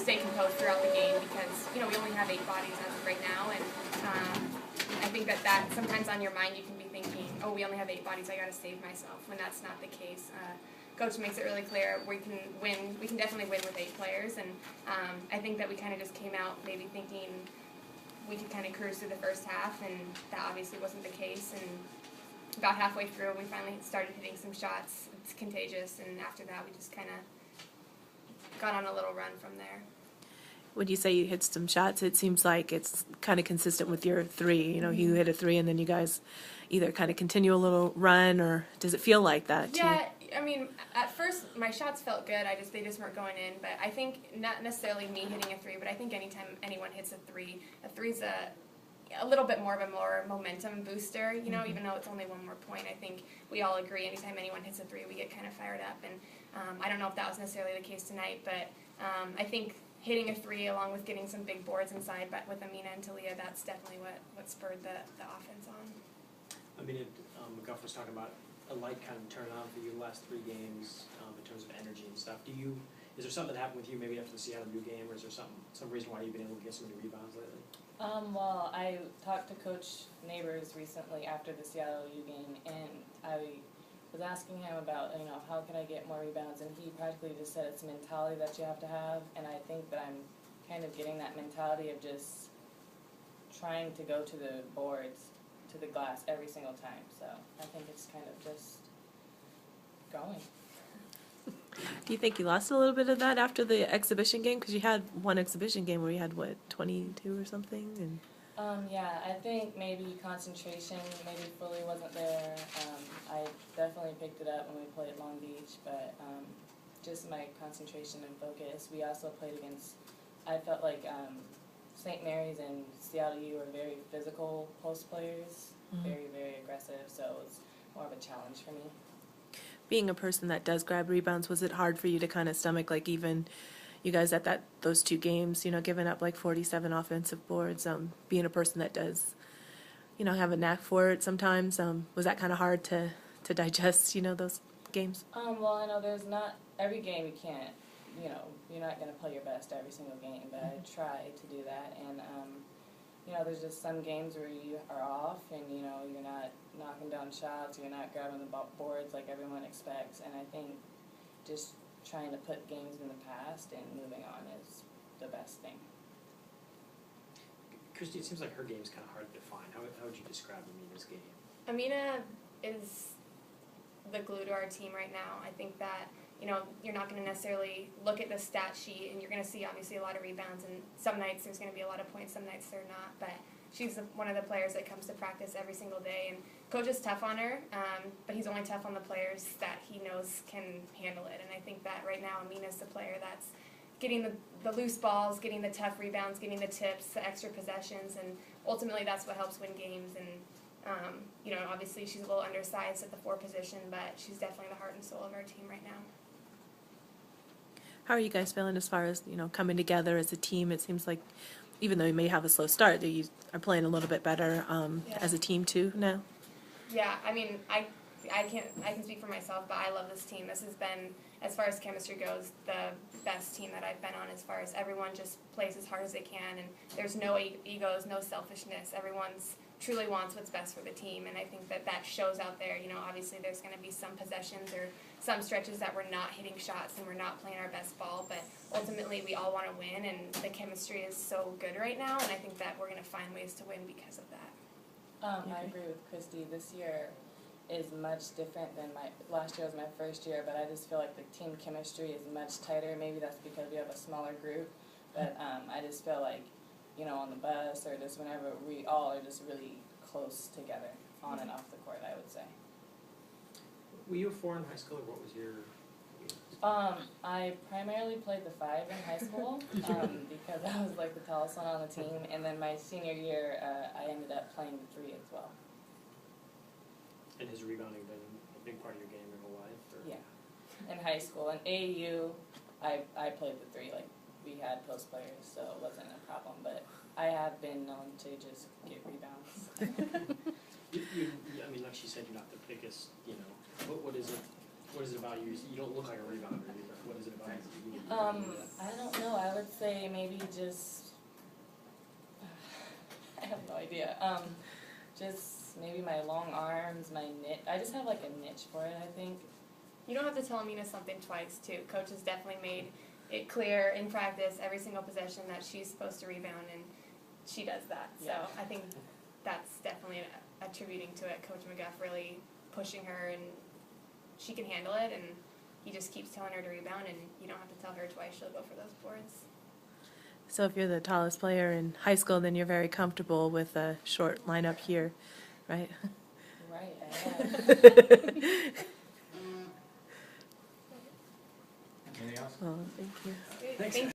stay composed throughout the game because, we only have 8 bodies as of right now, and I think that sometimes on your mind you can be thinking, oh, we only have 8 bodies, I got to save myself, when that's not the case. Coach makes it really clear we can definitely win with 8 players, and I think that we kind of just came out maybe thinking we could kind of cruise through the first half, and that obviously wasn't the case, and about halfway through we finally started hitting some shots. It's contagious, and after that we just kind of got on a little run from there. When you say you hit some shots, it seems like it's kind of consistent with your 3. You hit a 3 and then you guys either kind of continue a little run, or does it feel like that too? Yeah, I mean, at first my shots felt good. They just weren't going in. But I think not necessarily me hitting a 3, but I think anytime anyone hits a 3's a little bit more of a momentum booster. Even though it's only one more point, I think we all agree anytime anyone hits a 3, we get kind of fired up. And I don't know if that was necessarily the case tonight, but I think hitting a 3 along with getting some big boards inside, but with Aminah and Talia, that's definitely what spurred the offense on. McGuff was talking about a light kind of turn on for you the last 3 games in terms of energy and stuff. Is there something that happened with you maybe after the Seattle U game, or is there some reason why you've been able to get so many rebounds lately? Well, I talked to Coach Neighbors recently after the Seattle U game, and I was asking him about, how can I get more rebounds, and he practically just said it's a mentality that you have to have, and I think that I'm kind of getting that mentality of just trying to go to the boards, to the glass every single time, so I think it's kind of just going. Do you think you lost a little bit of that after the exhibition game? Because you had one exhibition game where you had, 22 or something? And yeah, I think maybe concentration maybe fully wasn't there. I definitely picked it up when we played Long Beach, but just my concentration and focus. We also played against, I felt like St. Mary's and Seattle U are very physical post players, very, very aggressive, so it was more of a challenge for me. being a person that does grab rebounds, was it hard for you to kind of stomach, like, even you guys at those 2 games, giving up like 47 offensive boards, being a person that does, have a knack for it sometimes, was that kind of hard to digest, those games? Well, I know there's not, every game you can't, you're not going to play your best every single game, but I try to do that, and, there's just some games where you are off, and, you're not knocking down shots, you're not grabbing the boards like everyone expects, and I think just trying to put games in the past and moving on is the best thing. Kristi, it seems like her game's kind of hard to define. How would you describe Aminah's game? Aminah is the glue to our team right now. I think that, you're not going to necessarily look at the stat sheet and you're going to see obviously a lot of rebounds, and some nights there's going to be a lot of points, some nights they're not, but she's one of the players that comes to practice every single day, and Coach is tough on her, but he's only tough on the players that he knows can handle it, and I think that right now Aminah's the player that's getting the loose balls, getting the tough rebounds, getting the tips, the extra possessions, and ultimately that's what helps win games. And obviously she's a little undersized at the 4 position, but she's definitely the heart and soul of our team right now. How are you guys feeling as far as, coming together as a team? It seems like even though you may have a slow start, you are playing a little bit better as a team too now? Yeah, I mean, I can speak for myself, but I love this team. This has been, as far as chemistry goes, the best team that I've been on, as far as everyone just plays as hard as they can, and there's no egos, no selfishness. Everyone's truly wants what's best for the team, and I think that shows out there. Obviously there's going to be some possessions or some stretches that we're not hitting shots and we're not playing our best ball, but ultimately we all want to win, and the chemistry is so good right now, and I think that we're going to find ways to win because of that. I agree with Kristi. This year is much different than last year was my first year, but I just feel like the team chemistry is much tighter. Maybe that's because we have a smaller group, but I just feel like, on the bus or just whenever, we all are just really close together on and off the court, I would say. Were you a 4 in high school, or what was your... I primarily played the 5 in high school because I was like the tallest one on the team, and then my senior year I ended up playing the 3 as well. And has rebounding been a big part of your game your whole life? Or? Yeah, in high school. In AAU, I played the 3. Like, we had post players, so it wasn't a problem, but I have been known to just get rebounds. Like she said, you're not the biggest, what is it What is it about you? You don't look like a rebounder either. What is it about you? I don't know. I would say maybe just I have no idea. Just maybe my long arms, my I just have like a niche for it, I think. You don't have to tell Aminah something twice, too. Coach has definitely made it clear in practice, every single possession, that she's supposed to rebound, and she does that. Yeah. So I think that's definitely attributing to it. Coach McGuff really pushing her, and she can handle it, and he just keeps telling her to rebound, and you don't have to tell her twice. She'll go for those boards. So if you're the tallest player in high school, then you're very comfortable with a short lineup here, right? Right, I am. Anything else? Well, thank you. Great. Thanks. Thank